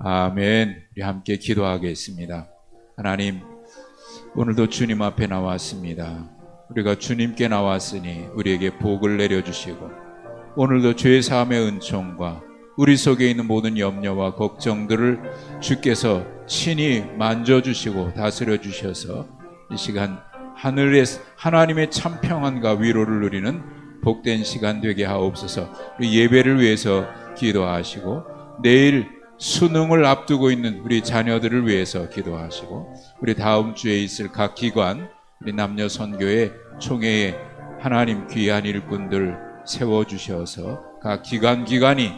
아멘. 우리 함께 기도하겠습니다. 하나님, 오늘도 주님 앞에 나왔습니다. 우리가 주님께 나왔으니 우리에게 복을 내려주시고, 오늘도 죄 사함의 은총과 우리 속에 있는 모든 염려와 걱정들을 주께서 친히 만져주시고 다스려 주셔서 이 시간 하늘에서 하나님의 참 평안과 위로를 누리는 복된 시간 되게 하옵소서. 우리 예배를 위해서 기도하시고, 내일 수능을 앞두고 있는 우리 자녀들을 위해서 기도하시고, 우리 다음 주에 있을 각 기관, 우리 남녀 선교회 총회에 하나님 귀한 일꾼들 세워주셔서 각 기관이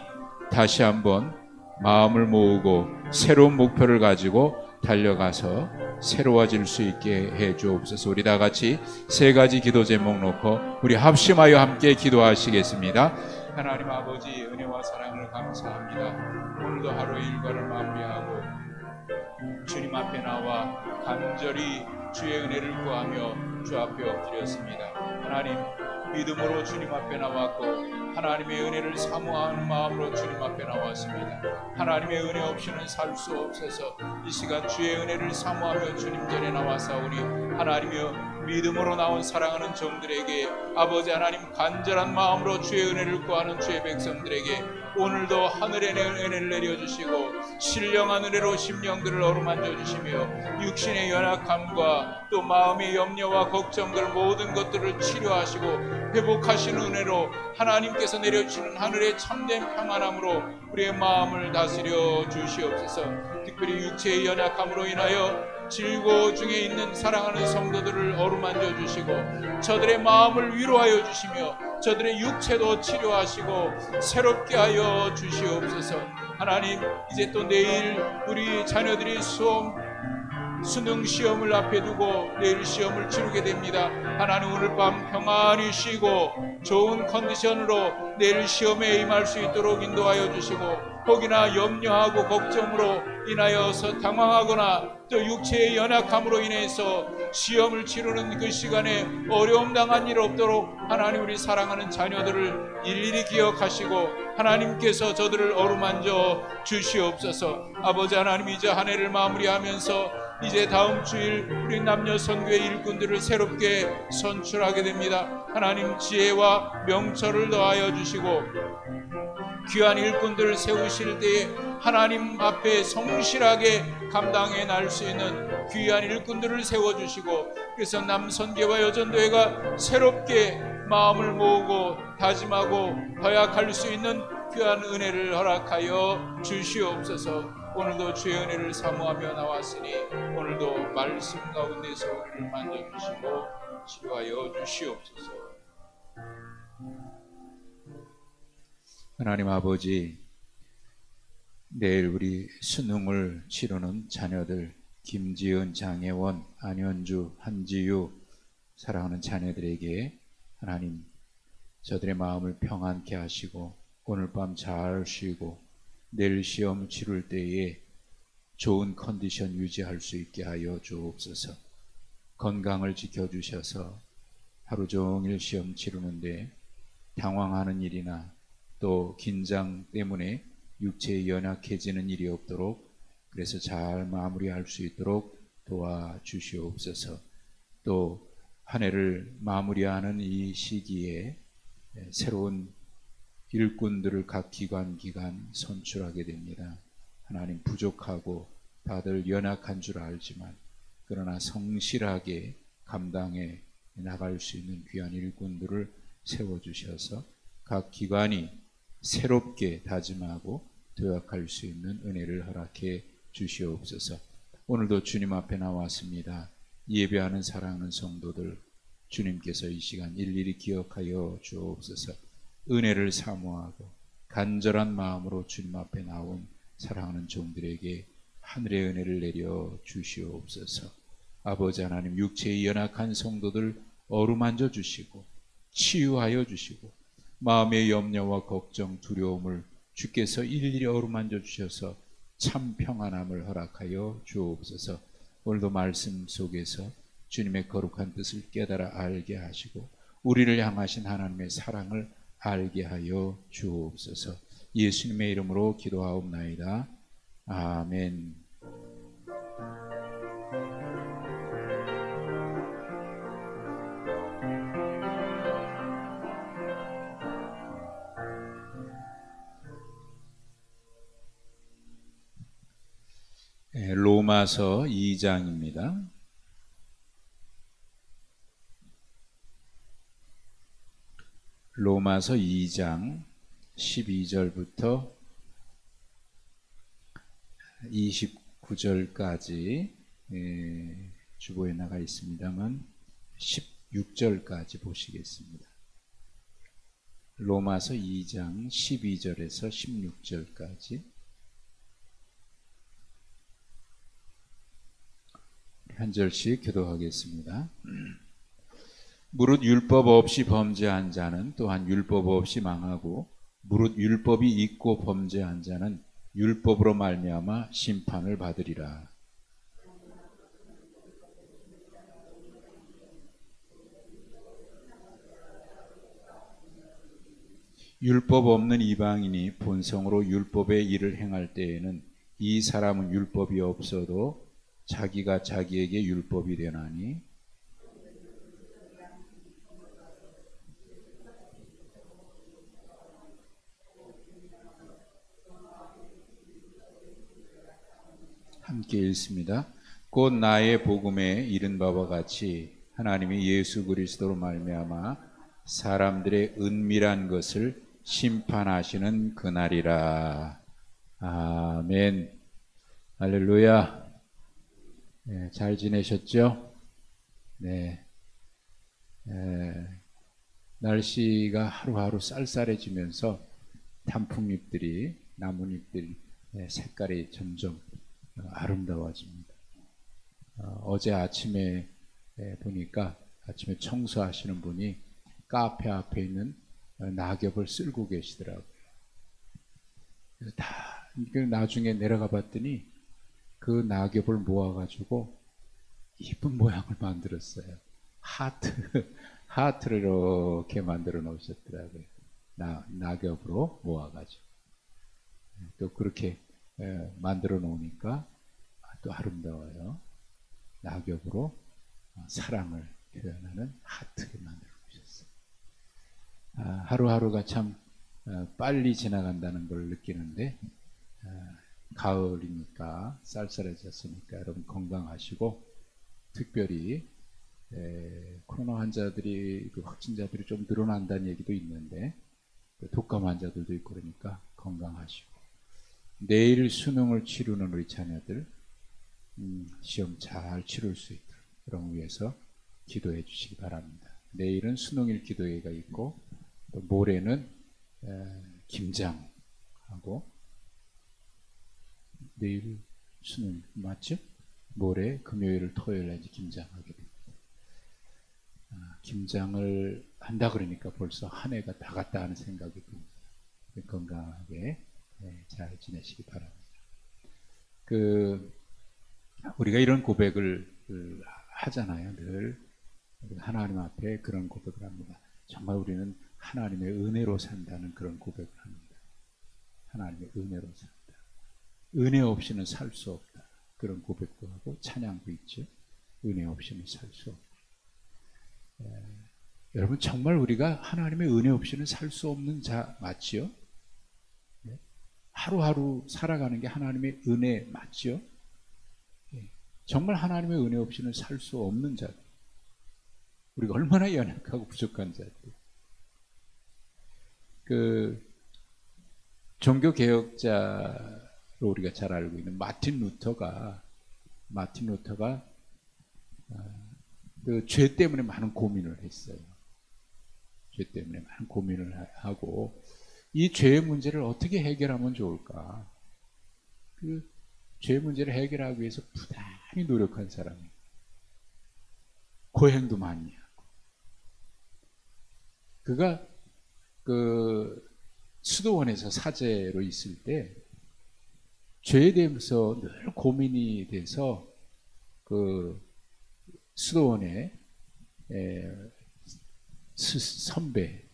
다시 한번 마음을 모으고 새로운 목표를 가지고 달려가서 새로워질 수 있게 해 주옵소서. 우리 다 같이 세 가지 기도 제목 놓고 우리 합심하여 함께 기도하시겠습니다. 하나님 아버지, 은혜와 사랑을 감사합니다. 오늘도 하루 일과를 마무리하고 주님 앞에 나와 간절히 주의 은혜를 구하며 주 앞에 엎드렸습니다. 하나님, 믿음으로 주님 앞에 나왔고 하나님의 은혜를 사모하는 마음으로 주님 앞에 나왔습니다. 하나님의 은혜 없이는 살 수 없어서 이 시간 주의 은혜를 사모하며 주님 전에 나와사오니, 하나님이여, 믿음으로 나온 사랑하는 종들에게 아버지 하나님 간절한 마음으로 주의 은혜를 구하는 주의 백성들에게 오늘도 하늘의 은혜를 내려주시고 신령한 은혜로 심령들을 어루만져 주시며 육신의 연약함과 또 마음의 염려와 걱정들 모든 것들을 치료하시고 회복하시는 은혜로 하나님께서 내려주시는 하늘의 참된 평안함으로 우리의 마음을 다스려 주시옵소서. 특별히 육체의 연약함으로 인하여 질고 중에 있는 사랑하는 성도들을 어루만져 주시고 저들의 마음을 위로하여 주시며 저들의 육체도 치료하시고 새롭게 하여 주시옵소서. 하나님, 이제 또 내일 우리 자녀들이 수능 시험을 앞에 두고 내일 시험을 치르게 됩니다. 하나님, 오늘 밤 평안히 쉬고 좋은 컨디션으로 내일 시험에 임할 수 있도록 인도하여 주시고, 혹이나 염려하고 걱정으로 인하여서 당황하거나 또 육체의 연약함으로 인해서 시험을 치르는 그 시간에 어려움 당한 일 없도록 하나님, 우리 사랑하는 자녀들을 일일이 기억하시고 하나님께서 저들을 어루만져 주시옵소서. 아버지 하나님, 이제 한 해를 마무리하면서 이제 다음 주일 우리 남녀 선교회 일꾼들을 새롭게 선출하게 됩니다. 하나님, 지혜와 명철을 더하여 주시고 귀한 일꾼들을 세우실 때에 하나님 앞에 성실하게 감당해 날 수 있는 귀한 일꾼들을 세워주시고, 그래서 남선교와 여전도회가 새롭게 마음을 모으고 다짐하고 허약할 수 있는 귀한 은혜를 허락하여 주시옵소서. 오늘도 주의 은혜를 사모하며 나왔으니 오늘도 말씀 가운데서 우리를 만져주시고 치료하여 주시옵소서. 하나님 아버지, 내일 우리 수능을 치르는 자녀들 김지은, 장혜원, 안현주, 한지유 사랑하는 자녀들에게 하나님, 저들의 마음을 평안케 하시고 오늘 밤 잘 쉬고 내일 시험 치를 때에 좋은 컨디션 유지할 수 있게 하여 주옵소서. 건강을 지켜주셔서 하루 종일 시험 치르는데 당황하는 일이나 또 긴장 때문에 육체에 연약해지는 일이 없도록, 그래서 잘 마무리할 수 있도록 도와주시옵소서. 또 한 해를 마무리하는 이 시기에 새로운 일꾼들을 각 기관 선출하게 됩니다. 하나님, 부족하고 다들 연약한 줄 알지만 그러나 성실하게 감당해 나갈 수 있는 귀한 일꾼들을 세워주셔서 각 기관이 새롭게 다짐하고 도약할 수 있는 은혜를 허락해 주시옵소서. 오늘도 주님 앞에 나왔습니다. 예배하는 사랑하는 성도들, 주님께서 이 시간 일일이 기억하여 주옵소서. 은혜를 사모하고 간절한 마음으로 주님 앞에 나온 사랑하는 종들에게 하늘의 은혜를 내려 주시옵소서. 아버지 하나님, 육체의 연약한 성도들 어루만져 주시고 치유하여 주시고 마음의 염려와 걱정, 두려움을 주께서 일일이 어루만져 주셔서 참 평안함을 허락하여 주옵소서. 오늘도 말씀 속에서 주님의 거룩한 뜻을 깨달아 알게 하시고 우리를 향하신 하나님의 사랑을 알게 하여 주옵소서. 예수님의 이름으로 기도하옵나이다. 아멘. 로마서 2장입니다. 로마서 2장 12절부터 29절까지 주보에 나가 있습니다만 16절까지 보시겠습니다. 로마서 2장 12절에서 16절까지 한 절씩 기도하겠습니다. 무릇 율법 없이 범죄한 자는 또한 율법 없이 망하고 무릇 율법이 있고 범죄한 자는 율법으로 말미암아 심판을 받으리라. 율법 없는 이방인이 본성으로 율법의 일을 행할 때에는 이 사람은 율법이 없어도 자기가 자기에게 율법이 되나니 함께 읽습니다. 곧 나의 복음에 이른 바와 같이 하나님이 예수 그리스도로 말미암아 사람들의 은밀한 것을 심판하시는 그날이라. 아멘. 할렐루야. 네, 잘 지내셨죠? 네. 날씨가 하루하루 쌀쌀해지면서 단풍잎들이, 나뭇잎들 색깔이 점점 아름다워집니다. 어제 아침에 보니까 아침에 청소하시는 분이 카페 앞에 있는 낙엽을 쓸고 계시더라고요. 그래서 다 나중에 내려가 봤더니 그 낙엽을 모아가지고 이쁜 모양을 만들었어요. 하트를 이렇게 만들어 놓으셨더라고요. 낙엽으로 모아가지고. 또 그렇게 만들어 놓으니까 또 아름다워요. 낙엽으로 사랑을 표현하는 하트를 만들어 놓으셨어요. 하루하루가 참 빨리 지나간다는 걸 느끼는데 가을이니까 쌀쌀해졌으니까 여러분 건강하시고 특별히 코로나 환자들이 확진자들이 좀 늘어난다는 얘기도 있는데 독감 환자들도 있고 그러니까 건강하시고 내일 수능을 치르는 우리 자녀들 시험 잘 치를 수 있도록 그런 위해서 기도해 주시기 바랍니다. 내일은 수능일 기도회가 있고 또 모레는 김장하고 내일 수능 맞죠? 모레 금요일 토요일에 이제 김장하게 됩니다. 김장을 한다 그러니까 벌써 한 해가 다 갔다 하는 생각이 듭니다. 건강하게 잘 지내시기 바랍니다. 우리가 이런 고백을 하잖아요. 늘 하나님 앞에 그런 고백을 합니다. 정말 우리는 하나님의 은혜로 산다는 그런 고백을 합니다. 하나님의 은혜로 산다. 은혜 없이는 살 수 없다. 그런 고백도 하고 찬양도 있죠. 은혜 없이는 살 수 없다. 여러분 정말 우리가 하나님의 은혜 없이는 살 수 없는 자 맞지요? 하루하루 살아가는 게 하나님의 은혜 맞죠? 정말 하나님의 은혜 없이는 살 수 없는 자들. 우리가 얼마나 연약하고 부족한 자들. 종교개혁자로 우리가 잘 알고 있는 마틴 루터가 그 죄 때문에 많은 고민을 했어요. 죄 때문에 많은 고민을 하고 이 죄의 문제를 어떻게 해결하면 좋을까? 그 죄 문제를 해결하기 위해서 부단히 노력한 사람이에요. 고행도 많이 하고. 그가 수도원에서 사제로 있을 때 죄에 대해서 늘 고민이 돼서 수도원에 선배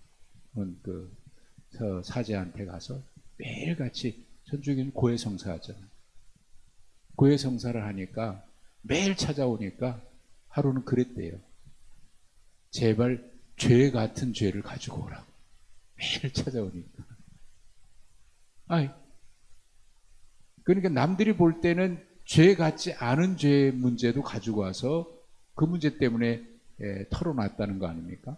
사제한테 가서 매일같이 천주교는 고해성사 하잖아요. 고해 성사를 하니까 매일 찾아오니까 하루는 그랬대요. 제발 죄 같은 죄를 가지고 오라고. 매일 찾아오니까. 아이, 그러니까 남들이 볼 때는 죄 같지 않은 죄 문제도 가지고 와서 그 문제 때문에 털어놨다는 거 아닙니까?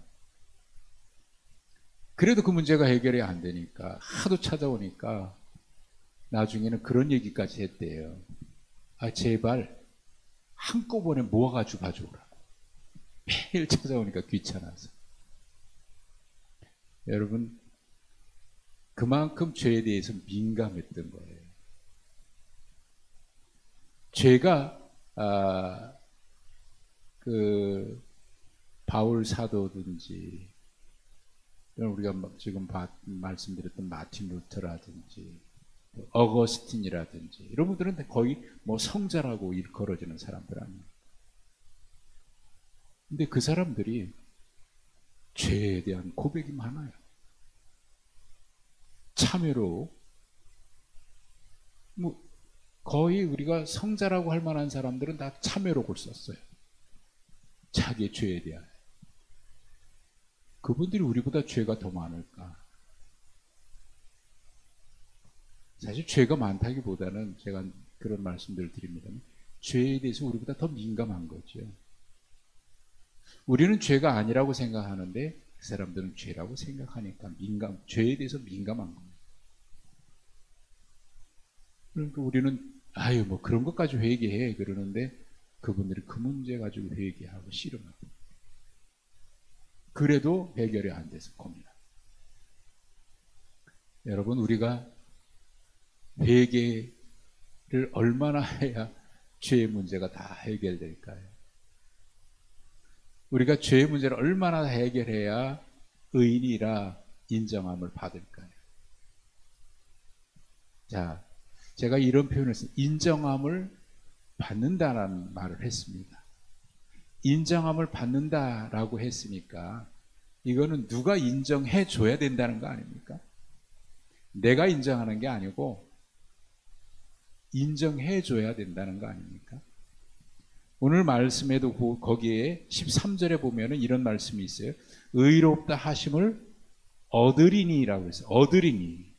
그래도 그 문제가 해결이 안 되니까 하도 찾아오니까 나중에는 그런 얘기까지 했대요. 아, 제발 한꺼번에 모아가지고 가져오라고. 매일 찾아오니까 귀찮아서. 여러분, 그만큼 죄에 대해서 민감했던 거예요. 죄가 그 바울 사도든지 우리가 지금 말씀드렸던 마틴 루터라든지 어거스틴이라든지 이런 분들은 거의 뭐 성자라고 일컬어지는 사람들 아니에요. 근데 그 사람들이 죄에 대한 고백이 많아요. 참회로 뭐 거의 우리가 성자라고 할 만한 사람들은 다 참회록을 썼어요. 자기의 죄에 대한. 그분들이 우리보다 죄가 더 많을까? 사실 죄가 많다기보다는 제가 그런 말씀들을 드립니다. 죄에 대해서 우리보다 더 민감한 거죠. 우리는 죄가 아니라고 생각하는데 그 사람들은 죄라고 생각하니까 죄에 대해서 민감한 겁니다. 그러니까 우리는 아유 뭐 그런 것까지 회개해 그러는데 그분들이 그 문제 가지고 회개하고 씨름하고 그래도 해결이 안 돼서 고민합니다. 여러분, 우리가 회개를 얼마나 해야 죄의 문제가 다 해결될까요? 우리가 죄의 문제를 얼마나 해결해야 의인이라 인정함을 받을까요? 자, 제가 이런 표현을 했습니다. 인정함을 받는다라는 말을 했습니다. 인정함을 받는다라고 했으니까 이거는 누가 인정해 줘야 된다는 거 아닙니까? 내가 인정하는 게 아니고 인정해 줘야 된다는 거 아닙니까? 오늘 말씀에도 거기에 13절에 보면은 이런 말씀이 있어요. 의롭다 하심을 얻으리니라고 했어요. 얻으리니.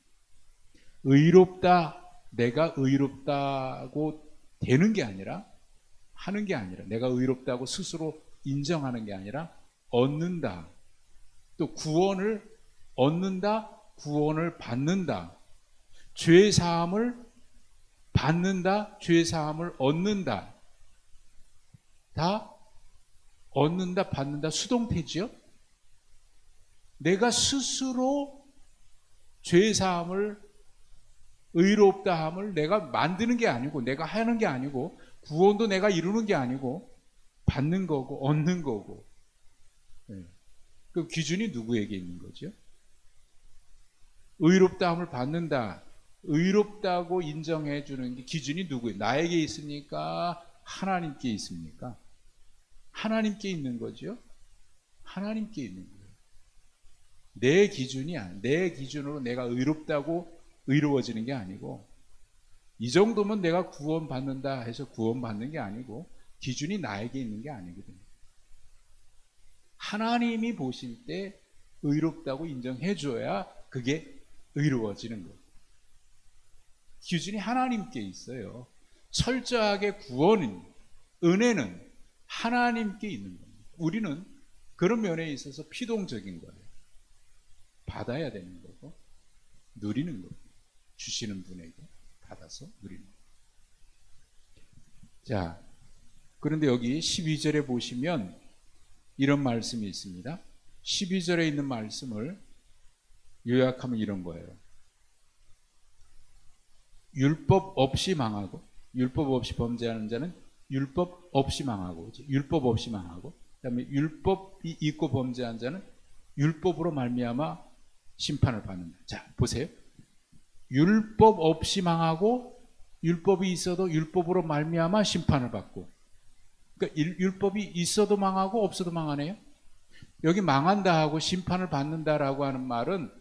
의롭다, 내가 의롭다고 되는 게 아니라 하는 게 아니라 내가 의롭다고 스스로 인정하는 게 아니라 얻는다. 또 구원을 얻는다. 구원을 받는다. 죄 사함을 받는다. 죄 사함을 얻는다. 다 얻는다, 받는다 수동태지요. 내가 스스로 죄 사함을 의롭다 함을 내가 만드는 게 아니고 내가 하는 게 아니고 구원도 내가 이루는 게 아니고 받는 거고 얻는 거고. 네. 그 기준이 누구에게 있는 거죠? 의롭다함을 받는다. 의롭다고 인정해 주는 게 기준이 누구예요? 나에게 있습니까? 하나님께 있습니까? 하나님께 있는 거죠. 하나님께 있는 거예요. 내 기준이야. 내 기준으로 내가 의롭다고 의로워지는 게 아니고 이 정도면 내가 구원받는다 해서 구원받는 게 아니고 기준이 나에게 있는 게 아니거든요. 하나님이 보실 때 의롭다고 인정해 줘야 그게 의로워지는 거예요. 기준이 하나님께 있어요. 철저하게 구원은, 은혜는 하나님께 있는 겁니다. 우리는 그런 면에 있어서 피동적인 거예요. 받아야 되는 거고 누리는 거고 주시는 분에게 받아서 누리는 거예요. 자, 그런데 여기 12절에 보시면 이런 말씀이 있습니다. 12절에 있는 말씀을 요약하면 이런 거예요. 율법 없이 망하고, 율법 없이 범죄하는 자는 율법 없이 망하고, 율법 없이 망하고, 그다음에 율법이 있고 범죄한 자는 율법으로 말미암아 심판을 받는다. 자, 보세요. 율법 없이 망하고, 율법이 있어도 율법으로 말미암아 심판을 받고. 그러니까 율법이 있어도 망하고 없어도 망하네요. 여기 망한다 하고 심판을 받는다라고 하는 말은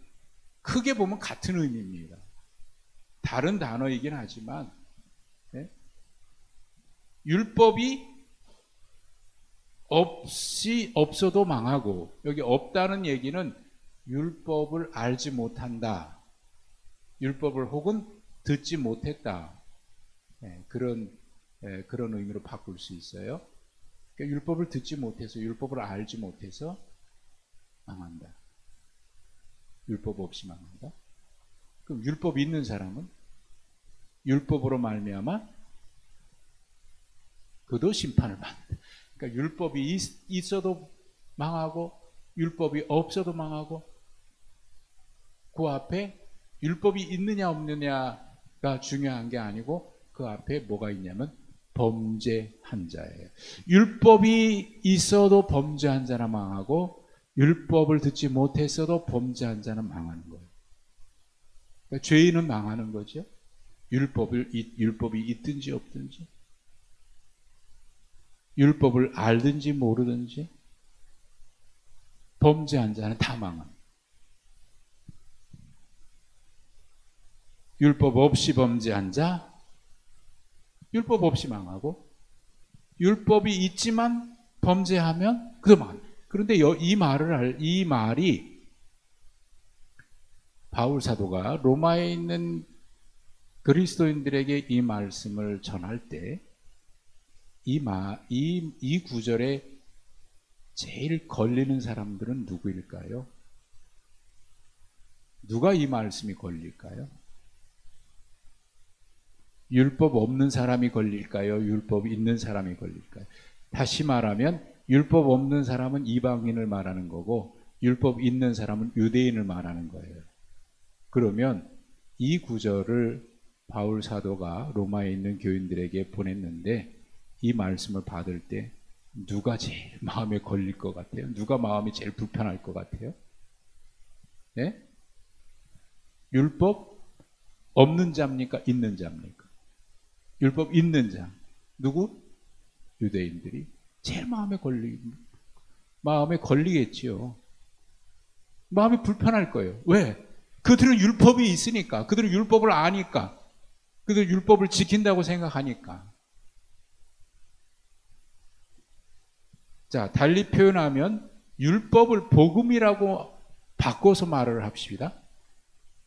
크게 보면 같은 의미입니다. 다른 단어이긴 하지만, 네? 율법이 없어도 망하고, 여기 없다는 얘기는 율법을 알지 못한다, 율법을 혹은 듣지 못했다, 그런 의미로 바꿀 수 있어요. 그러니까 율법을 듣지 못해서, 율법을 알지 못해서 망한다. 율법 없이 망한다. 그럼 율법 있는 사람은 율법으로 말미암아 그도 심판을 받는다. 그러니까 율법이 있어도 망하고 율법이 없어도 망하고, 그 앞에 율법이 있느냐 없느냐가 중요한 게 아니고 그 앞에 뭐가 있냐면 범죄한 자예요. 율법이 있어도 범죄한 자는 망하고 율법을 듣지 못했어도 범죄한 자는 망하는 거예요. 그러니까 죄인은 망하는 거죠. 율법이 있든지 없든지, 율법을 알든지 모르든지 범죄한 자는 다 망합니다. 율법 없이 범죄한 자, 율법 없이 망하고, 율법이 있지만 범죄하면 그도 망합니다. 그런데 이 말이 바울 사도가 로마에 있는 그리스도인들에게 이 말씀을 전할 때 이 구절에 제일 걸리는 사람들은 누구일까요? 누가 이 말씀이 걸릴까요? 율법 없는 사람이 걸릴까요? 율법 있는 사람이 걸릴까요? 다시 말하면 율법 없는 사람은 이방인을 말하는 거고 율법 있는 사람은 유대인을 말하는 거예요. 그러면 이 구절을 바울 사도가 로마에 있는 교인들에게 보냈는데 이 말씀을 받을 때 누가 제일 마음에 걸릴 것 같아요? 누가 마음이 제일 불편할 것 같아요? 네? 율법 없는 자입니까? 있는 자입니까? 율법 있는 자. 누구? 유대인들이 제일 마음에 걸리겠지요. 마음이 불편할 거예요. 왜? 그들은 율법이 있으니까, 그들은 율법을 아니까, 그들은 율법을 지킨다고 생각하니까. 자, 달리 표현하면 율법을 복음이라고 바꿔서 말을 합시다.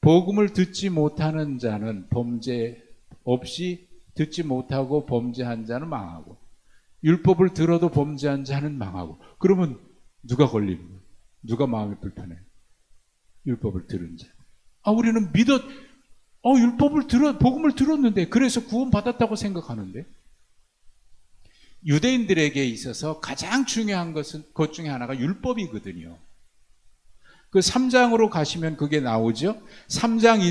복음을 듣지 못하는 자는 범죄 없이 듣지 못하고 범죄한 자는 망하고, 율법을 들어도 범죄한 자는 망하고. 그러면 누가 걸리는 거예요? 누가 마음이 불편해요? 율법을 들은 자. 우리는 복음을 들었는데, 그래서 구원받았다고 생각하는데, 유대인들에게 있어서 가장 중요한 것 중에 하나가 율법이거든요. 그 3장으로 가시면 그게 나오죠. 3장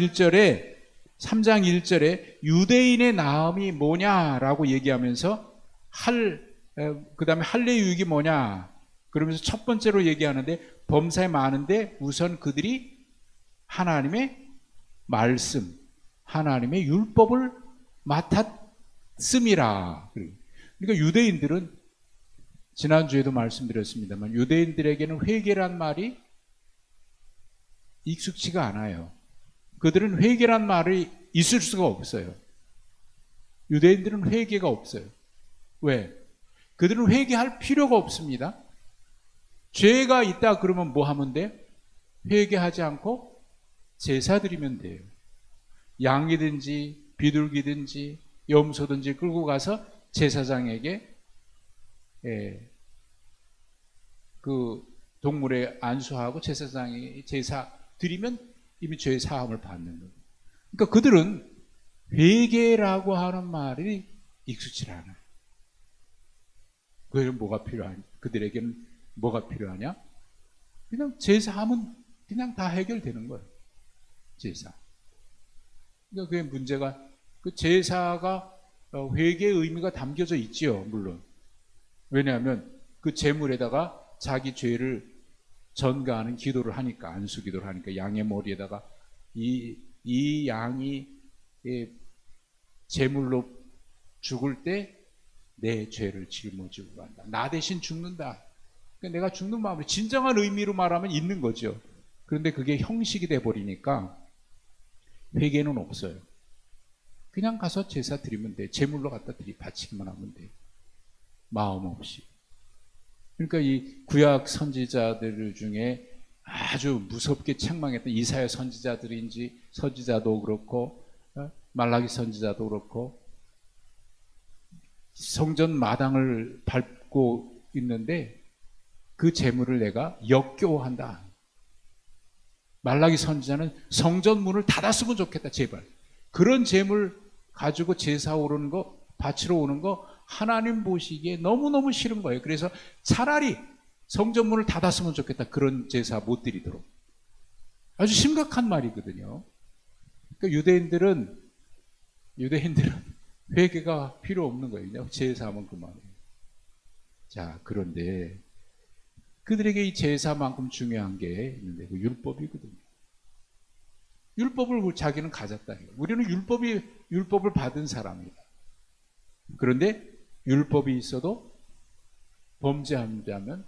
1절에 유대인의 나음이 뭐냐라고 얘기하면서 그 다음에 할례유익이 뭐냐 그러면서 첫 번째로 얘기하는데, 범사에 많은데 우선 그들이 하나님의 말씀, 하나님의 율법을 맡았음이라. 그러니까 유대인들은, 지난주에도 말씀드렸습니다만, 유대인들에게는 회개란 말이 익숙치가 않아요. 그들은 회개란 말이 있을 수가 없어요. 유대인들은 회개가 없어요. 왜? 그들은 회개할 필요가 없습니다. 죄가 있다 그러면 뭐 하면 돼? 회개하지 않고 제사 드리면 돼요. 양이든지 비둘기든지 염소든지 끌고 가서 제사장에게 그 동물에 안수하고 제사장이 제사 드리면 이미 죄의 사함을 받는 거예요. 그러니까 그들은 회개라고 하는 말이 익숙치 않아요. 그들에게는 뭐가 필요하냐? 그냥 제사하면 그냥 다 해결되는 거예요. 제사. 그러니까 그게 문제가, 그 제사가 회개의 의미가 담겨져 있지요, 물론. 왜냐하면 그 제물에다가 자기 죄를 전가하는 기도를 하니까, 안수 기도를 하니까, 양의 머리에다가 이 양이 제물로 죽을 때 내 죄를 짊어지고 간다. 나 대신 죽는다. 그러니까 내가 죽는 마음을 진정한 의미로 말하면 있는 거죠. 그런데 그게 형식이 돼 버리니까 회개는 없어요. 그냥 가서 제사 드리면 돼. 제물로 갖다 바치기만 하면 돼. 마음 없이. 그러니까 이 구약 선지자들 중에 아주 무섭게 책망했던 이사야 선지자도 그렇고 말라기 선지자도 그렇고 성전 마당을 밟고 있는데 그 제물을 내가 역겨워한다. 말라기 선지자는 성전 문을 닫았으면 좋겠다. 제발. 그런 제물 가지고 제사 오르는 거, 바치러 오는 거 하나님 보시기에 너무너무 싫은 거예요. 그래서 차라리 성전 문을 닫았으면 좋겠다. 그런 제사 못 드리도록. 아주 심각한 말이거든요. 그러니까 유대인들은 회개가 필요 없는 거예요. 제사하면 그만이에요. 자, 그런데 그들에게 이 제사만큼 중요한 게 있는데 그 율법이거든요. 율법을 자기는 가졌다는 거예요. 우리는 율법을 받은 사람이다. 그런데 율법이 있어도 범죄한다면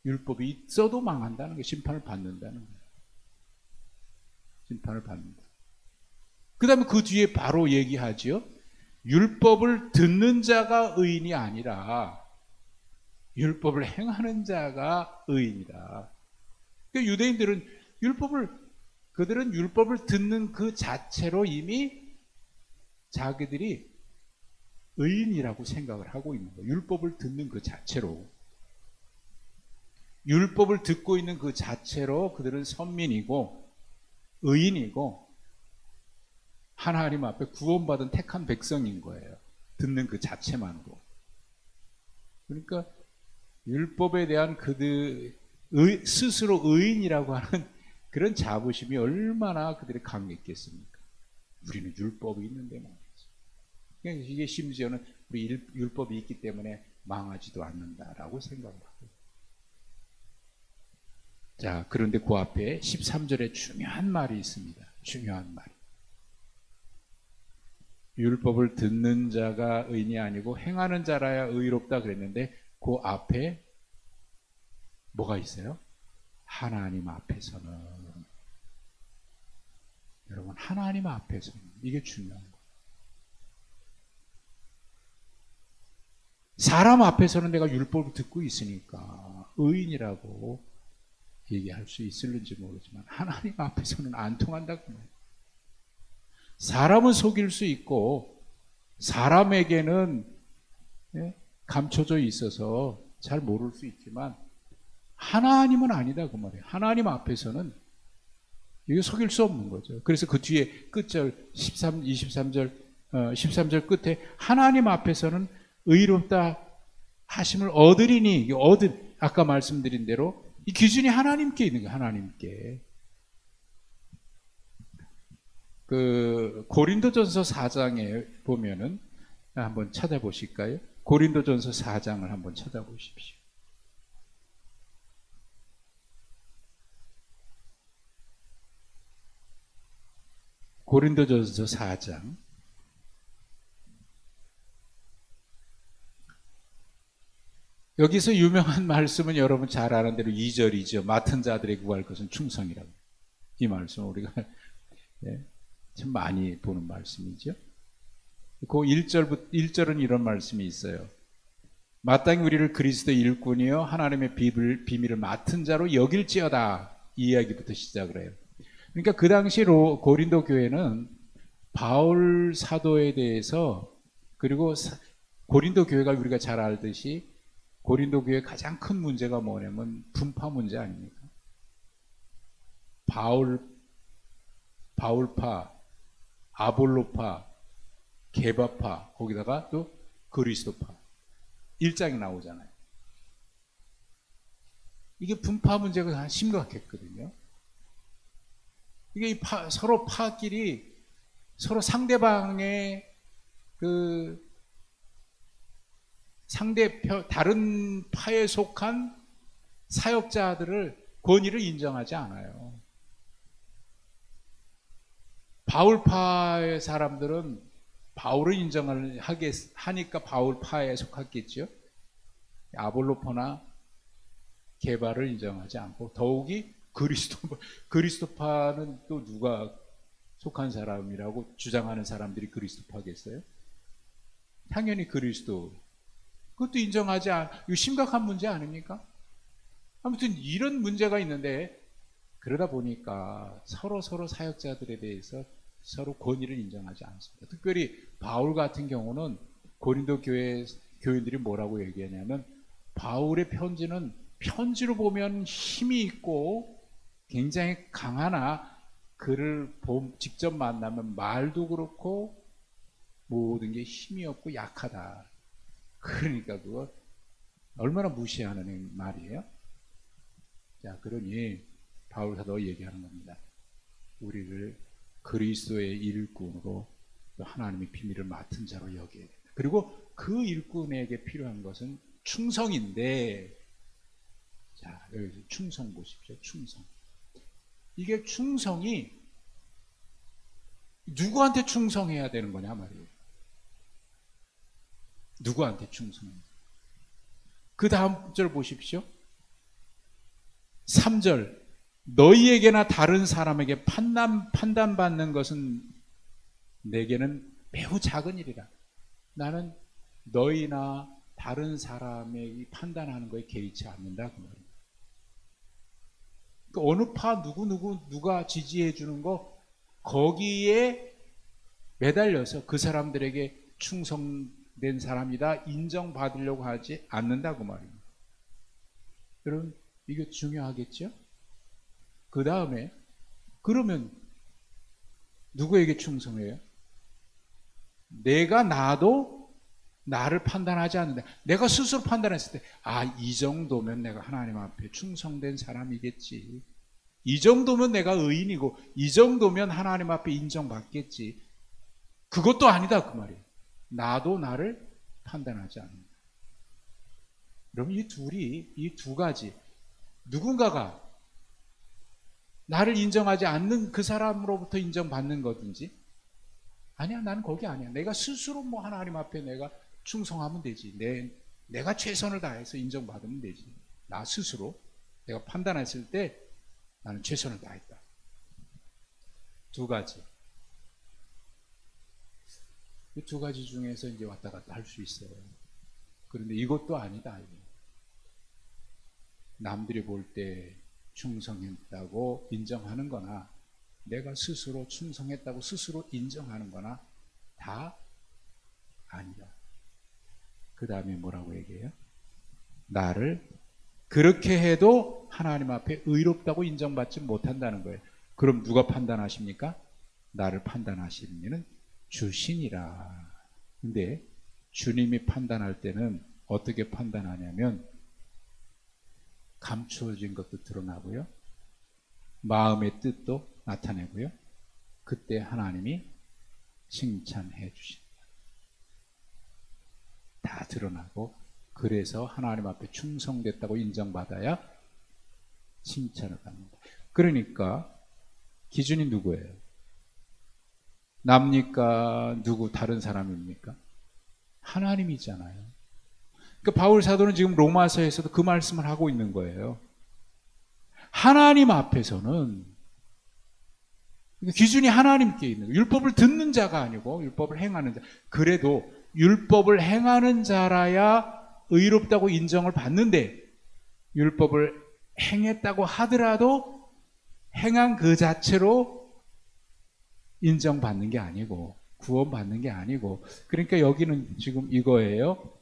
율법이 있어도 망한다는 거예요. 심판을 받는다는 거예요. 심판을 받는다. 그 다음에 그 뒤에 바로 얘기하지요. 율법을 듣는 자가 의인이 아니라 율법을 행하는 자가 의인이다. 그러니까 유대인들은 그들은 율법을 듣는 그 자체로 이미 자기들이 의인이라고 생각을 하고 있는 거예요. 율법을 듣는 그 자체로. 율법을 듣고 있는 그 자체로 그들은 선민이고 의인이고 하나님 앞에 구원받은 택한 백성인 거예요. 듣는 그 자체만으로. 그러니까 율법에 대한 그들 스스로 의인이라고 하는 그런 자부심이 얼마나 그들이 강했겠습니까? 우리는 율법이 있는데 말이지. 이게 심지어는 우리 율법이 있기 때문에 망하지도 않는다라고 생각을 하고. 자, 그런데 그 앞에 13절에 중요한 말이 있습니다. 중요한 말. 율법을 듣는 자가 의인이 아니고 행하는 자라야 의롭다 그랬는데 그 앞에 뭐가 있어요? 하나님 앞에서는. 여러분, 하나님 앞에서는. 이게 중요한 거예요. 사람 앞에서는 내가 율법을 듣고 있으니까 의인이라고 얘기할 수 있을는지 모르지만 하나님 앞에서는 안 통한다고 말해요. 사람은 속일 수 있고 사람에게는 감춰져 있어서 잘 모를 수 있지만 하나님은 아니다 그 말이에요. 하나님 앞에서는 이거 속일 수 없는 거죠. 그래서 그 뒤에 끝절 23절 끝에 하나님 앞에서는 의롭다 하심을 얻으리니 아까 말씀드린 대로 이 기준이 하나님께 있는 거예요. 하나님께. 그 고린도전서 4장에 보면은 한번 찾아보실까요? 고린도전서 4장을 한번 찾아보십시오. 고린도전서 4장. 여기서 유명한 말씀은 여러분 잘 아는 대로 2절이죠. 맡은 자들의 구할 것은 충성이라고. 이 말씀은 우리가 참 많이 보는 말씀이죠. 그 1절은 이런 말씀이 있어요. 마땅히 우리를 그리스도의 일꾼이요 하나님의 비밀을 맡은 자로 여길지어다. 이 이야기부터 시작을 해요. 그러니까 그 당시 고린도 교회는 바울 사도에 대해서, 그리고 고린도 교회가 우리가 잘 알듯이 고린도 교회의 가장 큰 문제가 뭐냐면 분파 문제 아닙니까? 바울파, 아볼로파, 게바파, 거기다가 또 그리스도파. 1장이 나오잖아요. 이게 분파 문제가 심각했거든요. 이게 서로 파끼리 서로 상대방의 다른 파에 속한 사역자들을 권위를 인정하지 않아요. 바울파의 사람들은 바울을 인정을 하니까 바울파에 속했겠죠. 아볼로파나 게바를 인정하지 않고 더욱이 그리스도파는 또 누가 속한 사람이라고 주장하는 사람들이 그리스도파겠어요? 당연히 그리스도. 그것도 인정하지 이거 심각한 문제 아닙니까? 아무튼 이런 문제가 있는데, 그러다 보니까 서로 사역자들에 대해서 서로 권위를 인정하지 않습니다. 특별히 바울 같은 경우는 고린도 교인들이 뭐라고 얘기하냐면, 바울의 편지는 편지로 보면 힘이 있고 굉장히 강하나 그를 직접 만나면 말도 그렇고 모든 게 힘이 없고 약하다. 그러니까 그거 얼마나 무시하는 말이에요. 자, 그러니 바울 사도 얘기하는 겁니다. 우리를 그리스도의 일꾼으로 하나님의 비밀을 맡은 자로 여겨야 된다. 그리고 그 일꾼에게 필요한 것은 충성인데, 자, 여기서 충성 보십시오. 충성. 이게 충성이 누구한테 충성해야 되는 거냐 말이에요. 누구한테 충성해야 돼요. 그 다음 절 보십시오. 3절. 너희에게나 다른 사람에게 판단받는 것은 내게는 매우 작은 일이라. 나는 너희나 다른 사람에게 판단하는 거에 개의치 않는다 그 말이에요. 그러니까 어느 파 누가 지지해 주는 거 거기에 매달려서 그 사람들에게 충성된 사람이다 인정받으려고 하지 않는다 그 말입니다. 여러분 이게 중요하겠죠? 그 다음에 그러면 누구에게 충성해요? 내가 나도 나를 판단하지 않는다. 내가 스스로 판단했을 때 이 정도면 내가 하나님 앞에 충성된 사람이겠지. 이 정도면 내가 의인이고 이 정도면 하나님 앞에 인정받겠지. 그것도 아니다 그 말이에요. 나도 나를 판단하지 않는다. 그럼 이 두 가지 누군가가 나를 인정하지 않는 그 사람으로부터 인정받는 거든지, 아니야 나는 거기 아니야. 내가 스스로 하나님 앞에 내가 충성하면 되지. 내가 최선을 다해서 인정받으면 되지. 나 스스로 내가 판단했을 때 나는 최선을 다했다. 두 가지. 이 두 가지 중에서 이제 왔다 갔다 할 수 있어요. 그런데 이것도 아니다. 남들이 볼 때 충성했다고 인정하는 거나 내가 스스로 충성했다고 스스로 인정하는 거나 다 아니다. 그 다음에 뭐라고 얘기해요? 나를 그렇게 해도 하나님 앞에 의롭다고 인정받지 못한다는 거예요. 그럼 누가 판단하십니까? 나를 판단하시는 이는 주시니라. 근데 주님이 판단할 때는 어떻게 판단하냐면 감추어진 것도 드러나고요. 마음의 뜻도 나타내고요. 그때 하나님이 칭찬해 주신다. 다 드러나고 그래서 하나님 앞에 충성됐다고 인정받아야 칭찬을 받는다. 그러니까 기준이 누구예요? 납니까? 누구 다른 사람입니까? 하나님이잖아요. 그러니까 바울 사도는 지금 로마서에서도 그 말씀을 하고 있는 거예요. 하나님 앞에서는 기준이 하나님께 있는 거예요. 율법을 듣는 자가 아니고 율법을 행하는 자. 그래도 율법을 행하는 자라야 의롭다고 인정을 받는데, 율법을 행했다고 하더라도 행한 그 자체로 인정받는 게 아니고 구원받는 게 아니고, 그러니까 여기는 지금 이거예요.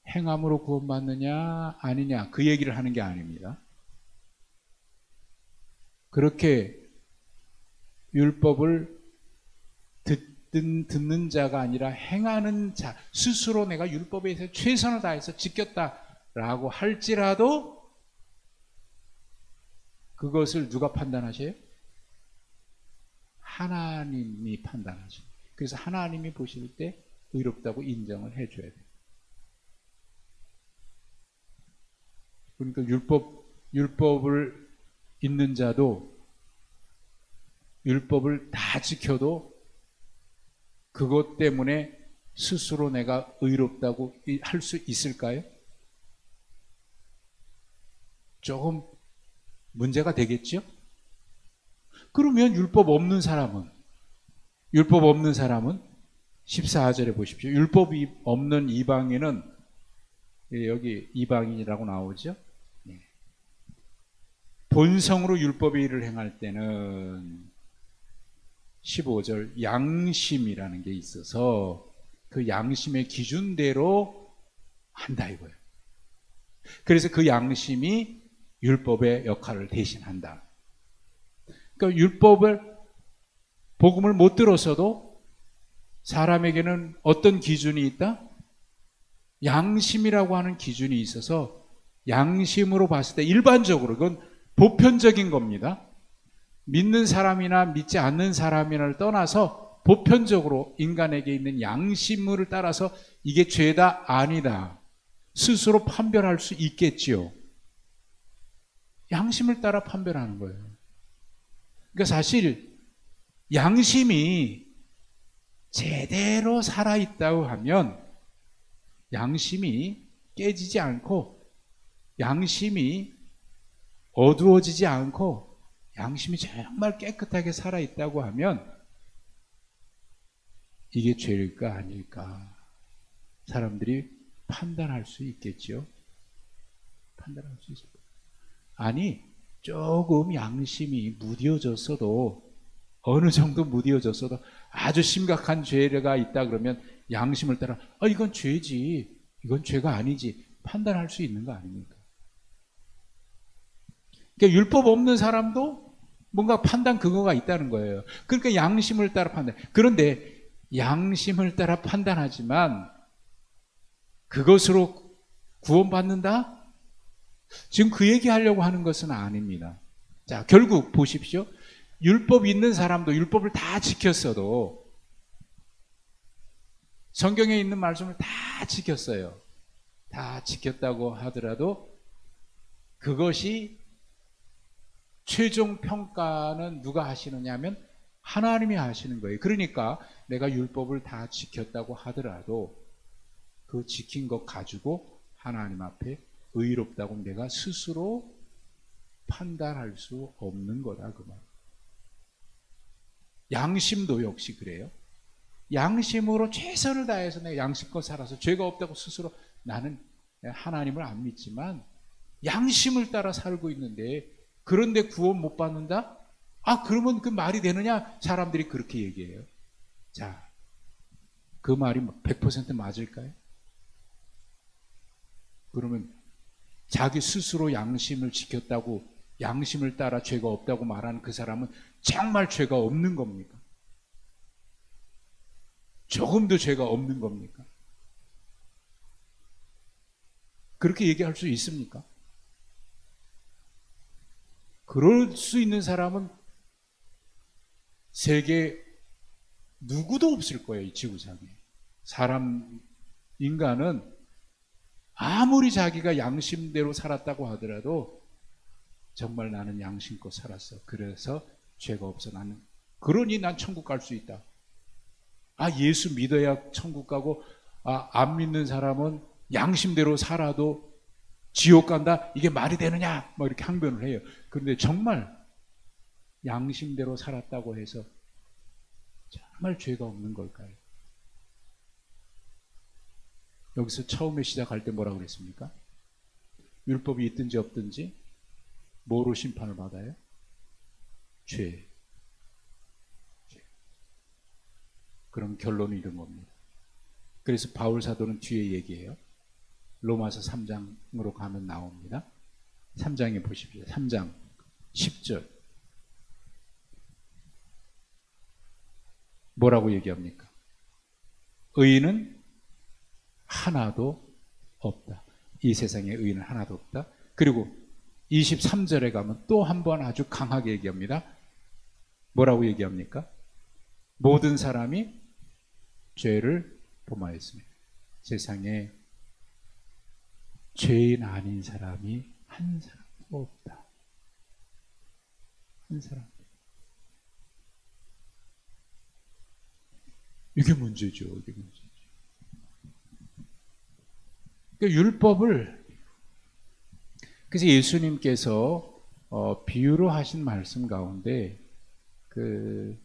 행함으로 구원받느냐 아니냐 그 얘기를 하는 게 아닙니다. 그렇게 율법을 듣는 자가 아니라 행하는 자, 스스로 내가 율법에 대해서 최선을 다해서 지켰다라고 할지라도 그것을 누가 판단하셔요? 하나님이 판단하셔요. 그래서 하나님이 보실 때 의롭다고 인정을 해줘야 돼요. 그러니까 율법을 있는 자도 율법을 다 지켜도 그것 때문에 스스로 내가 의롭다고 할 수 있을까요? 조금 문제가 되겠죠? 그러면 율법 없는 사람은 14절에 보십시오. 율법이 없는 이방인은, 여기 이방인이라고 나오죠. 본성으로 율법의 일을 행할 때는 15절 양심이라는 게 있어서 그 양심의 기준대로 한다 이거예요. 그래서 그 양심이 율법의 역할을 대신한다. 그러니까 복음을 못 들었어도 사람에게는 어떤 기준이 있다? 양심이라고 하는 기준이 있어서 양심으로 봤을 때 일반적으로, 그건 보편적인 겁니다. 믿는 사람이나 믿지 않는 사람이나를 떠나서 보편적으로 인간에게 있는 양심을 따라서 이게 죄다 아니다 스스로 판별할 수 있겠지요. 양심을 따라 판별하는 거예요. 그러니까 사실 양심이 제대로 살아있다고 하면 양심이 깨지지 않고 양심이 어두워지지 않고 양심이 정말 깨끗하게 살아있다고 하면 이게 죄일까 아닐까 사람들이 판단할 수 있겠죠. 판단할 수 있을 거예요. 아니, 조금 양심이 무뎌졌어도, 어느 정도 무뎌졌어도 아주 심각한 죄가 있다 그러면 양심을 따라 이건 죄지, 이건 죄가 아니지 판단할 수 있는 거 아닙니까? 그러니까 율법 없는 사람도 뭔가 판단 근거가 있다는 거예요. 그러니까 양심을 따라 판단. 그런데 양심을 따라 판단하지만 그것으로 구원받는다? 지금 그 얘기하려고 하는 것은 아닙니다. 자, 결국 보십시오. 율법 있는 사람도 율법을 다 지켰어도, 성경에 있는 말씀을 다 지켰어요. 다 지켰다고 하더라도 그것이 최종 평가는 누가 하시느냐 하면 하나님이 하시는 거예요. 그러니까 내가 율법을 다 지켰다고 하더라도 그 지킨 것 가지고 하나님 앞에 의롭다고 내가 스스로 판단할 수 없는 거다 그 말. 양심도 역시 그래요. 양심으로 최선을 다해서 내가 양심껏 살아서 죄가 없다고 스스로 나는 하나님을 안 믿지만 양심을 따라 살고 있는데, 그런데 구원 못 받는다? 그러면 그 말이 되느냐? 사람들이 그렇게 얘기해요. 자, 그 말이 100% 맞을까요? 그러면 자기 스스로 양심을 지켰다고, 양심을 따라 죄가 없다고 말하는 그 사람은 정말 죄가 없는 겁니까? 조금도 죄가 없는 겁니까? 그렇게 얘기할 수 있습니까? 그럴 수 있는 사람은 세계 누구도 없을 거예요, 이 지구상에. 인간은 아무리 자기가 양심대로 살았다고 하더라도 정말 나는 양심껏 살았어. 그래서 죄가 없어. 그러니 난 천국 갈 수 있다. 예수 믿어야 천국 가고, 안 믿는 사람은 양심대로 살아도 지옥 간다? 이게 말이 되느냐? 이렇게 항변을 해요. 그런데 정말 양심대로 살았다고 해서 정말 죄가 없는 걸까요? 여기서 처음에 시작할 때 뭐라고 그랬습니까? 율법이 있든지 없든지 뭐로 심판을 받아요? 죄. 그럼 결론이 이런 겁니다. 그래서 바울 사도는 뒤에 얘기해요. 로마서 3장으로 가면 나옵니다. 3장에 보십시오. 3장 10절. 뭐라고 얘기합니까? 의인은 하나도 없다. 이 세상에 의인은 하나도 없다. 그리고 23절에 가면 또 한 번 아주 강하게 얘기합니다. 뭐라고 얘기합니까? 모든 사람이 죄를 범하였습니다. 세상에 죄인 아닌 사람이 한 사람도 없다. 한 사람. 이게 문제죠. 이게 문제죠. 그러니까 율법을, 그래서 예수님께서 비유로 하신 말씀 가운데 그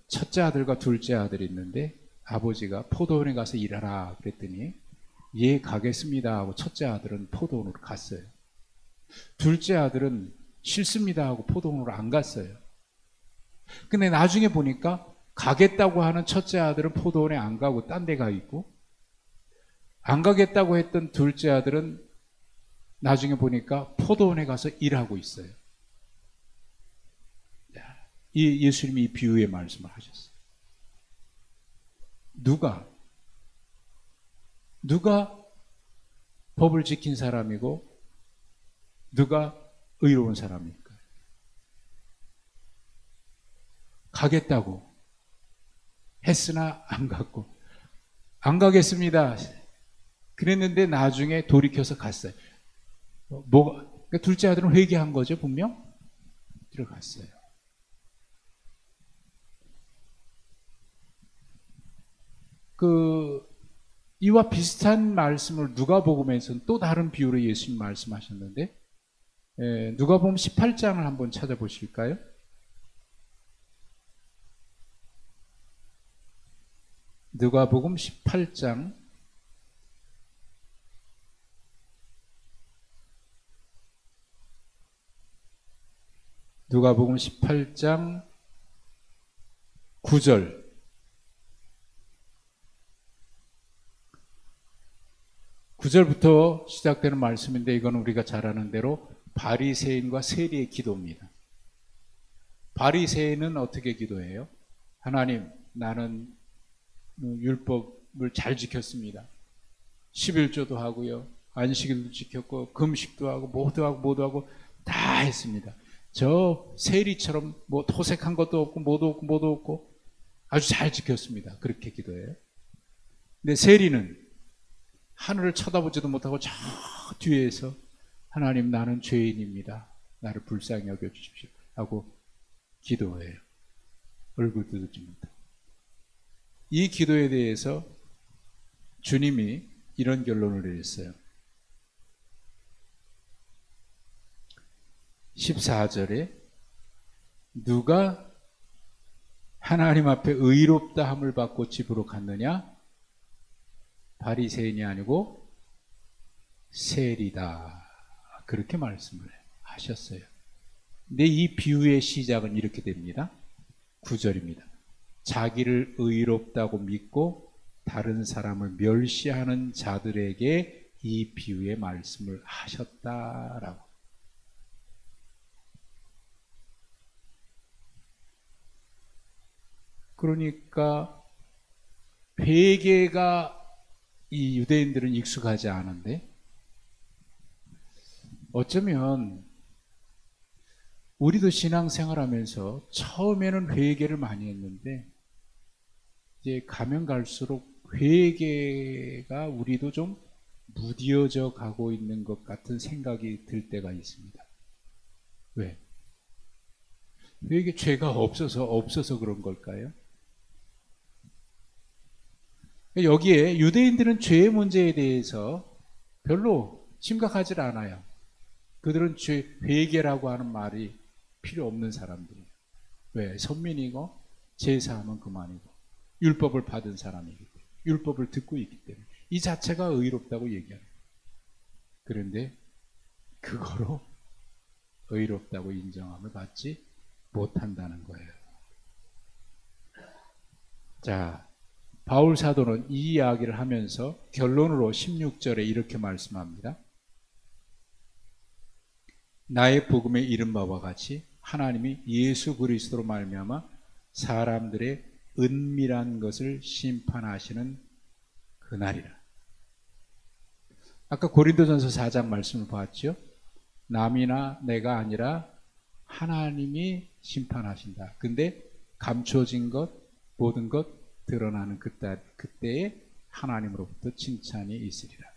첫째 아들과 둘째 아들이 있는데 아버지가 포도원에 가서 일하라 그랬더니 예 가겠습니다 하고 첫째 아들은 포도원으로 갔어요. 둘째 아들은 싫습니다 하고 포도원으로 안 갔어요. 근데 나중에 보니까 가겠다고 하는 첫째 아들은 포도원에 안 가고 딴 데 가 있고, 안 가겠다고 했던 둘째 아들은 나중에 보니까 포도원에 가서 일하고 있어요. 예수님이 이 비유의 말씀을 하셨어요. 누가 법을 지킨 사람이고 누가 의로운 사람입니까? 가겠다고 했으나 안 갔고, 안 가겠습니다 그랬는데 나중에 돌이켜서 갔어요. 그러니까 둘째 아들은 회개한 거죠. 분명 들어갔어요. 이와 비슷한 말씀을 누가복음에서는 또 다른 비유로 예수님 말씀하셨는데, 누가복음 18장을 한번 찾아보실까요? 누가복음 18장 누가복음 18장 9절. 9절부터 시작되는 말씀인데, 이건 우리가 잘 아는 대로 바리새인과 세리의 기도입니다. 바리새인은 어떻게 기도해요? 하나님, 나는 율법을 잘 지켰습니다. 11조도 하고요, 안식일도 지켰고 금식도 하고 모두 하고 다 했습니다. 저 세리처럼 뭐 토색한 것도 없고 뭐도 없고 아주 잘 지켰습니다. 그렇게 기도해요. 근데 세리는 하늘을 쳐다보지도 못하고 저 뒤에서 하나님, 나는 죄인입니다. 나를 불쌍히 여겨주십시오 하고 기도해요. 얼굴도 듣지 못하고. 이 기도에 대해서 주님이 이런 결론을 내렸어요. 14절에 누가 하나님 앞에 의롭다 함을 받고 집으로 갔느냐? 바리새인이 아니고 세리다. 그렇게 말씀을 하셨어요. 근데 이 비유의 시작은 이렇게 됩니다. 9절입니다. 자기를 의롭다고 믿고 다른 사람을 멸시하는 자들에게 이 비유의 말씀을 하셨다라고. 그러니까 회개가 이 유대인들은 익숙하지 않은데, 어쩌면 우리도 신앙생활하면서 처음에는 회개를 많이 했는데 이제 가면 갈수록 회개가 우리도 좀 무뎌져 가고 있는 것 같은 생각이 들 때가 있습니다. 왜? 회개 죄가 없어서 그런 걸까요? 여기에 유대인들은 죄의 문제에 대해서 별로 심각하지 않아요. 그들은 회개라고 하는 말이 필요 없는 사람들이에요. 왜? 선민이고 제사하면 그만이고 율법을 받은 사람이기 때문에, 율법을 듣고 있기 때문에 이 자체가 의롭다고 얘기합니다. 그런데 그거로 의롭다고 인정함을 받지 못한다는 거예요. 자, 바울 사도는 이 이야기를 하면서 결론으로 16절에 이렇게 말씀합니다. 나의 복음에 이른 바와 같이 하나님이 예수 그리스도로 말미암아 사람들의 은밀한 것을 심판하시는 그날이라. 아까 고린도전서 4장 말씀을 봤죠. 남이나 내가 아니라 하나님이 심판하신다. 근데 감춰진 것, 모든 것 드러나는 그때에 하나님으로부터 칭찬이 있으리라.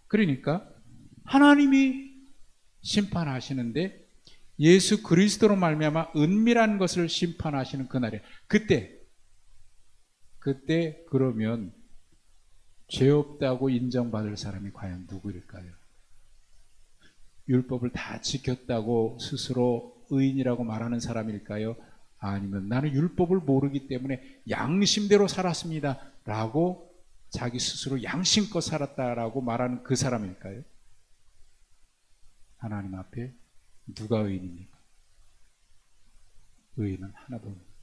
그러니까 하나님이 심판하시는데 예수 그리스도로 말미암아 은밀한 것을 심판하시는 그날에, 그때 그러면 죄 없다고 인정받을 사람이 과연 누구일까요? 율법을 다 지켰다고 스스로 의인이라고 말하는 사람일까요? 아니면 나는 율법을 모르기 때문에 양심대로 살았습니다 라고 자기 스스로 양심껏 살았다라고 말하는 그 사람일까요? 하나님 앞에 누가 의인입니까? 의인은 하나도 없습니다.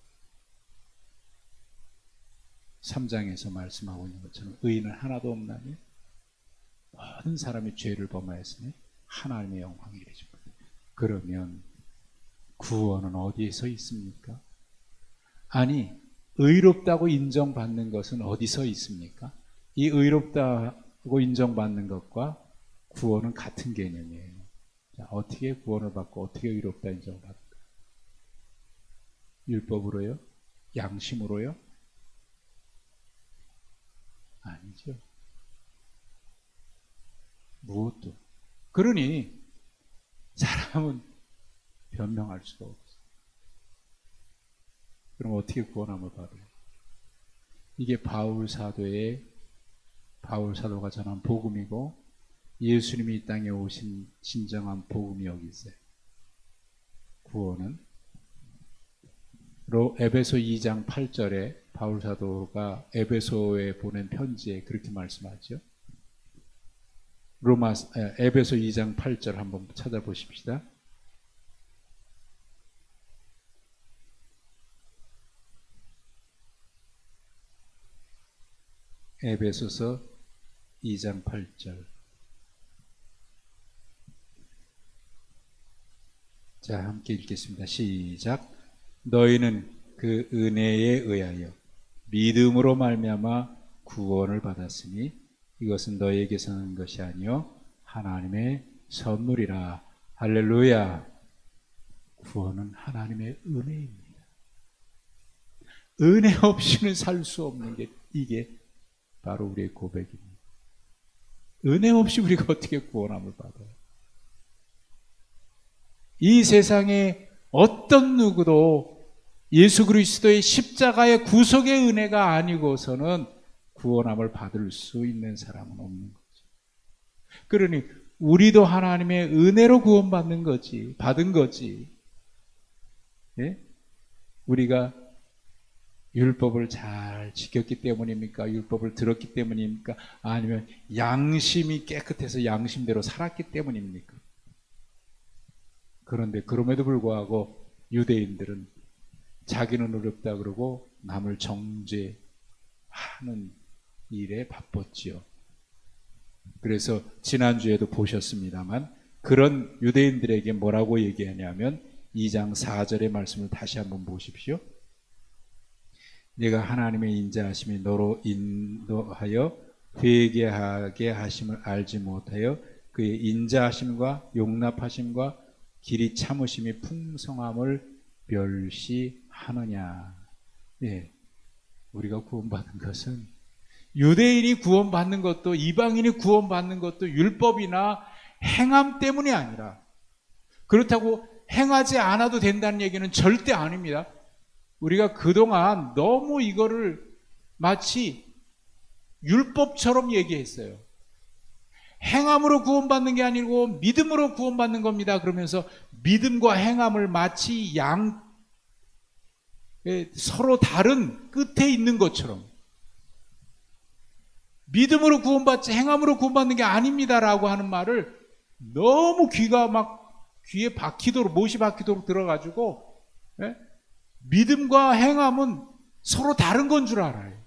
3장에서 말씀하고 있는 것처럼 의인은 하나도 없나니 모든 사람이 죄를 범하였으니 하나님의 영광이 이르십니다. 그러면 구원은 어디에서 있습니까? 아니, 의롭다고 인정받는 것은 어디서 있습니까? 이 의롭다고 인정받는 것과 구원은 같은 개념이에요. 자, 어떻게 구원을 받고 어떻게 의롭다 인정받을까? 율법으로요? 양심으로요? 아니죠. 무엇도. 그러니 사람은 변명할 수가 없어요. 그럼 어떻게 구원함을 받아요? 이게 바울 사도가 전한 복음이고 예수님이 이 땅에 오신 진정한 복음이 여기 있어요. 구원은 에베소 2장 8절에 바울 사도가 에베소에 보낸 편지에 그렇게 말씀하죠. 에베소 2장 8절 한번 찾아보십시다. 에베소서 2장 8절. 자, 함께 읽겠습니다. 시작. 너희는 그 은혜에 의하여 믿음으로 말미암아 구원을 받았으니 이것은 너희에게서 난 것이 아니요 하나님의 선물이라. 할렐루야. 구원은 하나님의 은혜입니다. 은혜 없이는 살 수 없는 게 이게 바로 우리의 고백입니다. 은혜 없이 우리가 어떻게 구원함을 받아요? 이 세상에 어떤 누구도 예수 그리스도의 십자가의 구속의 은혜가 아니고서는 구원함을 받을 수 있는 사람은 없는 거죠. 그러니 우리도 하나님의 은혜로 구원받는 거지, 받은 거지. 예? 우리가 율법을 잘 지켰기 때문입니까? 율법을 들었기 때문입니까? 아니면 양심이 깨끗해서 양심대로 살았기 때문입니까? 그런데 그럼에도 불구하고 유대인들은 자기는 어렵다 그러고 남을 정죄하는 일에 바빴지요. 그래서 지난주에도 보셨습니다만 그런 유대인들에게 뭐라고 얘기하냐면 2장 4절의 말씀을 다시 한번 보십시오. 네가 하나님의 인자하심이 너로 인도하여 회개하게 하심을 알지 못하여 그의 인자하심과 용납하심과 길이 참으심이 풍성함을 멸시하느냐. 예, 우리가 구원받은 것은 유대인이 구원받는 것도 이방인이 구원받는 것도 율법이나 행함 때문이 아니라, 그렇다고 행하지 않아도 된다는 얘기는 절대 아닙니다. 우리가 그동안 너무 이거를 마치 율법처럼 얘기했어요. 행함으로 구원받는 게 아니고 믿음으로 구원받는 겁니다. 그러면서 믿음과 행함을 마치 서로 다른 끝에 있는 것처럼, 믿음으로 구원받지 행함으로 구원받는 게 아닙니다라고 하는 말을 너무 귀에 박히도록, 못이 박히도록 들어가지고, 믿음과 행함은 서로 다른 건 줄 알아요.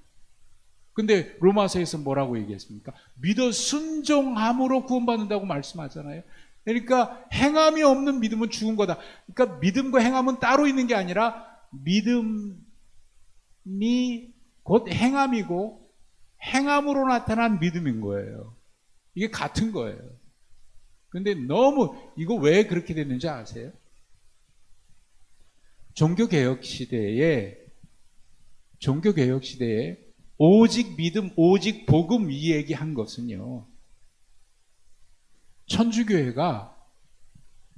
근데 로마서에서 뭐라고 얘기했습니까? 믿어 순종함으로 구원받는다고 말씀하잖아요. 그러니까 행함이 없는 믿음은 죽은 거다. 그러니까 믿음과 행함은 따로 있는 게 아니라 믿음이 곧 행함이고 행함으로 나타난 믿음인 거예요. 이게 같은 거예요. 근데 너무 이거 왜 그렇게 됐는지 아세요? 종교개혁 시대에 오직 믿음, 오직 복음 이 얘기한 것은요, 천주교회가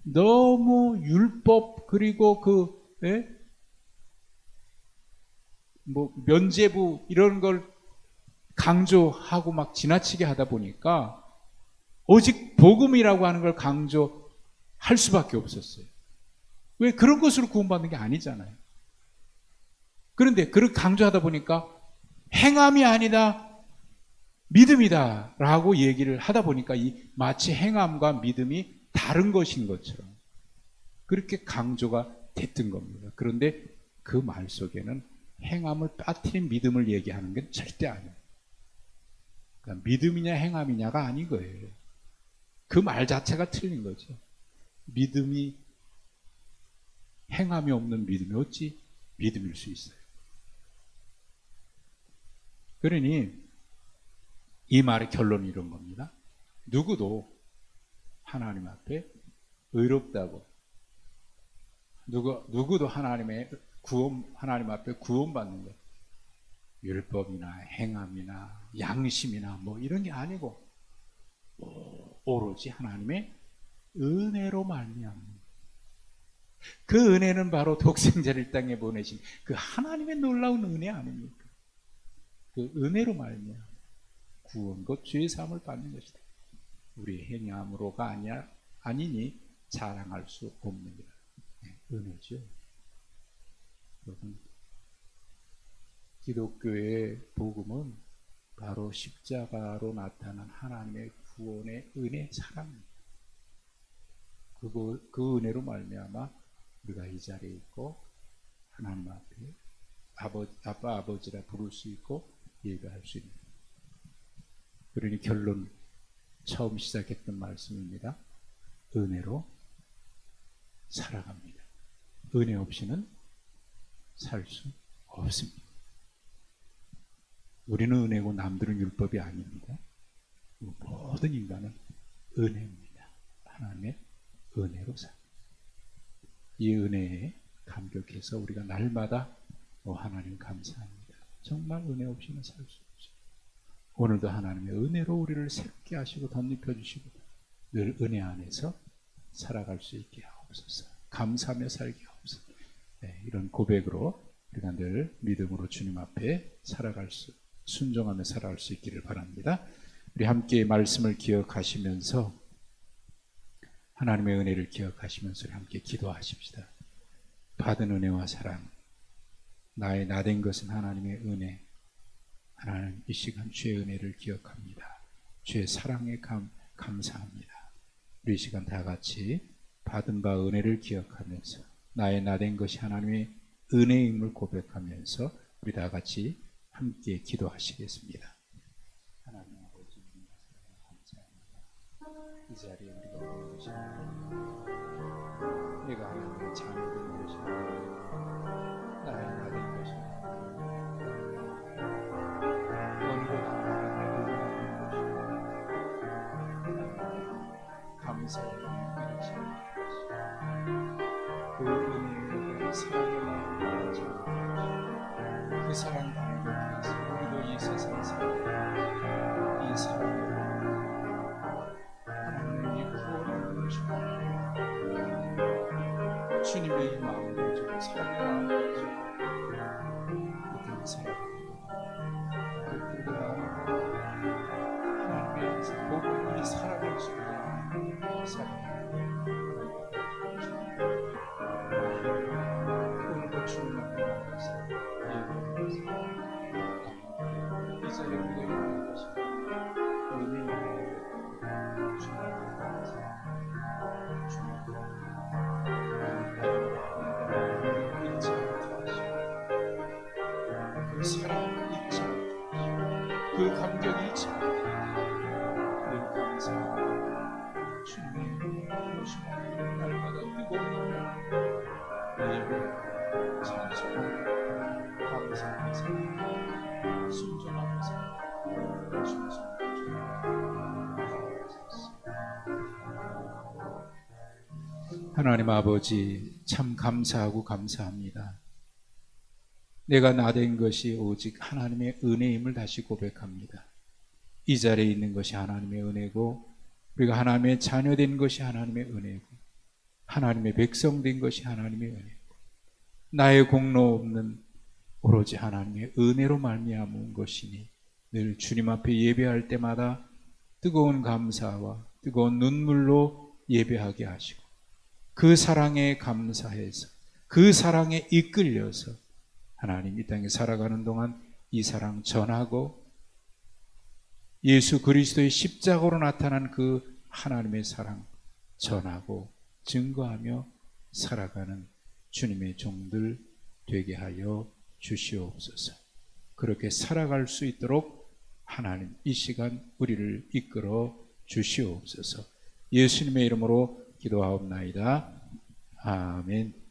너무 율법 그리고 면죄부 이런 걸 강조하고 막 지나치게 하다 보니까 오직 복음이라고 하는 걸 강조할 수밖에 없었어요. 왜 그런 것으로 구원받는 게 아니잖아요. 그런데 그렇게 강조하다 보니까 행함이 아니다, 믿음이다 라고 얘기를 하다 보니까 마치 행함과 믿음이 다른 것인 것처럼 그렇게 강조가 됐던 겁니다. 그런데 그 말 속에는 행함을 빠뜨린 믿음을 얘기하는 건 절대 아니에요. 그러니까 믿음이냐 행함이냐가 아닌 거예요. 그 말 자체가 틀린 거죠. 믿음이 행함이 없는 믿음이 어찌 믿음일 수 있어요. 그러니 이 말의 결론이 이런 겁니다. 누구도 하나님 앞에 의롭다고, 누구도 하나님 앞에 구원받는 것, 율법이나 행함이나 양심이나 뭐 이런 게 아니고 오로지 하나님의 은혜로 말미암는, 그 은혜는 바로 독생자를 땅에 보내신 그 하나님의 놀라운 은혜 아닙니까? 그 은혜로 말미암아 구원, 곧 죄의 사함을 받는 것이다. 우리의 행함으로가 아니니 자랑할 수 없느니라. 은혜죠. 여러분, 기독교의 복음은 바로 십자가로 나타난 하나님의 구원의 은혜, 사랑입니다. 그 은혜로 말미암아 우리가 이 자리에 있고 하나님 앞에 아빠 아버지라 부를 수 있고 예배할 수 있는, 그러니 결론, 처음 시작했던 말씀입니다. 은혜로 살아갑니다. 은혜 없이는 살 수 없습니다. 우리는 은혜고 남들은 율법이 아닙니다. 모든 인간은 은혜입니다. 하나님의 은혜로 삽니다. 이 은혜에 감격해서 우리가 날마다 하나님 감사합니다. 정말 은혜 없이는 살 수 없어요. 오늘도 하나님의 은혜로 우리를 새롭게 하시고 덧입혀 주시고 늘 은혜 안에서 살아갈 수 있게 하옵소서. 감사하며 살게 하옵소서. 네, 이런 고백으로 우리가 늘 믿음으로 주님 앞에 순종하며 살아갈 수 있기를 바랍니다. 우리 함께 말씀을 기억하시면서, 하나님의 은혜를 기억하시면서 함께 기도하십시다. 받은 은혜와 사랑, 나의 나된 것은 하나님의 은혜. 하나님, 이 시간 주의 은혜를 기억합니다. 주의 사랑에 감사합니다. 우리 이 시간 다 같이 받은 바 은혜를 기억하면서 나의 나된 것이 하나님의 은혜임을 고백하면서 우리 다 같이 함께 기도하시겠습니다. 하나님 아버지, 감사합니다. 이 자리에 우리가 모인 것이 내가 하나님의 자녀된 것이 나의 나된 것이 오늘도 하나님의 감사의 그 은혜의 사랑의 마음을 가지고 그 사랑 감격해서 우리도 이 세상 살고 이 사랑을 하나님의 구원을 누리시고 주님의 이 마음을 가지고 사랑의 마음을 가지고 이 땅에 살아갑니다. 하나님의 안에서 복음이 사랑을 주고 살아갑니다. 오늘도 주님 앞에 나가서 이 자리에 우리가 있는 것이 은혜의 주님 앞에 나가서 주님 잊지 않게 하시고 그 사랑을 잊지 않게 하시고 그 감격을 잊지 않게 하시고 늘 감사합니다. 주님의 오심을 날마다 뜨거운 예배 찬송 감사하면서 순종하면서 하나님 아버지, 참 감사하고 감사합니다. 내가 나된 것이 오직 하나님의 은혜임을 다시 고백합니다. 이 자리에 있는 것이 하나님의 은혜고 우리가 하나님의 자녀된 것이 하나님의 은혜고 하나님의 백성 된 것이 하나님의 은혜고 나의 공로 없는 오로지 하나님의 은혜로 말미암은 것이니 늘 주님 앞에 예배할 때마다 뜨거운 감사와 뜨거운 눈물로 예배하게 하시고 그 사랑에 감사해서 그 사랑에 이끌려서 하나님 이 땅에 살아가는 동안 이 사랑 전하고 예수 그리스도의 십자가로 나타난 그 하나님의 사랑 전하고 증거하며 살아가는 주님의 종들 되게 하여 주시옵소서. 그렇게 살아갈 수 있도록 하나님 이 시간 우리를 이끌어 주시옵소서. 예수님의 이름으로 기도하옵나이다. 아멘.